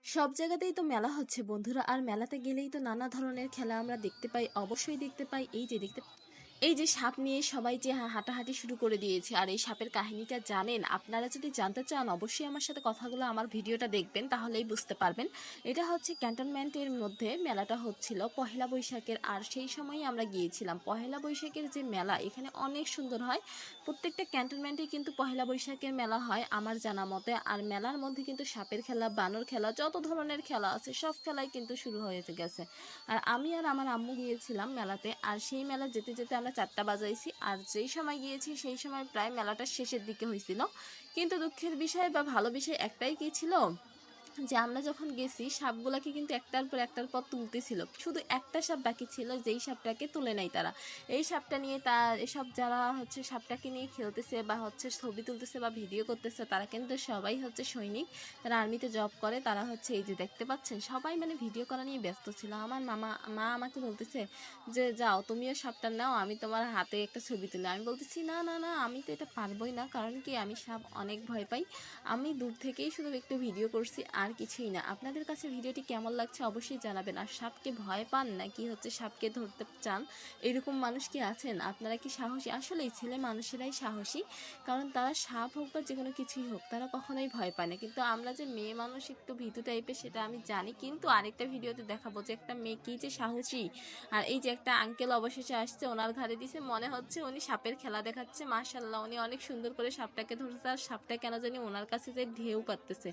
সব জায়গাতেই তো মেলা হচ্ছে বন্ধুরা, আর মেলাতে গেলেই তো নানা ধরনের খেলা আমরা দেখতে পাই, অবশ্যই দেখতে পাই। এই যে সাপ নিয়ে সবাই যে হাঁটাহাঁটি শুরু করে দিয়েছে, আর এই সাপের কাহিনীটা জানেন? আপনারা যদি জানতে চান অবশ্যই আমার সাথে কথাগুলো আমার ভিডিওটা দেখবেন, তাহলেই বুঝতে পারবেন। এটা হচ্ছে ক্যান্টনমেন্টের মধ্যে মেলাটা হচ্ছিল পহেলা বৈশাখের, আর সেই সময়ই আমরা গিয়েছিলাম। পহেলা বৈশাখের যে মেলা এখানে অনেক সুন্দর হয়। প্রত্যেকটা ক্যান্টনমেন্টে কিন্তু পহেলা বৈশাখের মেলা হয় আমার জানা মতে। আর মেলার মধ্যে কিন্তু সাপের খেলা, বানর খেলা, যত ধরনের খেলা আছে সব খেলাই কিন্তু শুরু হয়ে গেছে। আর আমি আর আমার আম্মু গিয়েছিলাম মেলাতে, আর সেই মেলা যেতে যেতে আমরা 4টা বাজাইছি। আর যেই সময় গিয়েছি সেই সময় প্রায় মেলাটা শেষের দিকে হয়েছিল। কিন্তু দুঃখের বিষয় বা ভালো বিষয় একটাই কি ছিল, যে আমরা যখন গেছি সাপগুলাকে কিন্তু একটার পর একটার পর তুলতেছিল, শুধু একটা সাপ বাকি ছিল যেই সাপটাকে তুলে নাই তারা। এই সাপটা নিয়ে এসব যারা হচ্ছে সাপটাকে নিয়ে খেলতেছে বা হচ্ছে ছবি তুলতেছে বা ভিডিও করতেছে, তারা কিন্তু সবাই হচ্ছে সৈনিক, তারা আর্মিতে জব করে। তারা হচ্ছে এই যে দেখতে পাচ্ছেন সবাই মানে ভিডিও করা নিয়ে ব্যস্ত ছিল। আমার মা আমাকে বলতেছে যে যাও তুমিও সাপটা নাও, আমি তোমার হাতে একটা ছবি তুলে। আমি বলতেছি না না না, আমি তো এটা পারবোই না, কারণ কি আমি সাপ অনেক ভয় পাই। আমি দূর থেকেই শুধু একটু ভিডিও করছি, আর কিছুই না। আপনাদের কাছে ভিডিওটি কেমন লাগছে অবশ্যই জানাবেন। আর সাপকে ভয় পান নাকি হচ্ছে সাপকে ধরতে চান, এরকম মানুষ কি আছেন? আপনারা কি সাহসী? আসলেই ছেলে মানুষেরাই সাহসী, কারণ তারা সাপ হোক বা যে কোনো কিছুই হোক তারা কখনোই ভয় পায় না। কিন্তু আমরা যে মেয়ে মানুষ একটু ভীতু টাইপের সেটা আমি জানি, কিন্তু আরেকটা ভিডিওতে দেখাবো যে একটা মেয়ে কি যে সাহসী। আর এই যে একটা আঙ্কেল অবশেষে আসছে, ওনার ঘাড়ে দিছে, মনে হচ্ছে উনি সাপের খেলা দেখাচ্ছে। মাশাল্লাহ, উনি অনেক সুন্দর করে সাপটাকে ধরছে, আর সাপটা কেন জানি ওনার কাছে যে ঢেউ পাততেছে।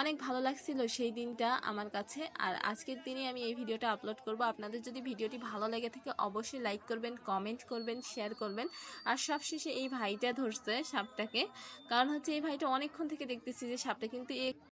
অনেক ভালো লাগছিল সেই দিনটা আমার কাছে। আর আজকের দিনে আমি এই ভিডিওটা আপলোড করব। আপনাদের যদি ভিডিওটি ভালো লেগে থাকে অবশ্যই লাইক করবেন, কমেন্ট করবেন, শেয়ার করবেন। আর সবশেষে এই ভাইটা ধরছে সাপটাকে, কারণ হচ্ছে এই ভাইটা অনেকক্ষণ থেকে দেখতেছি যে সাপটা কিন্তু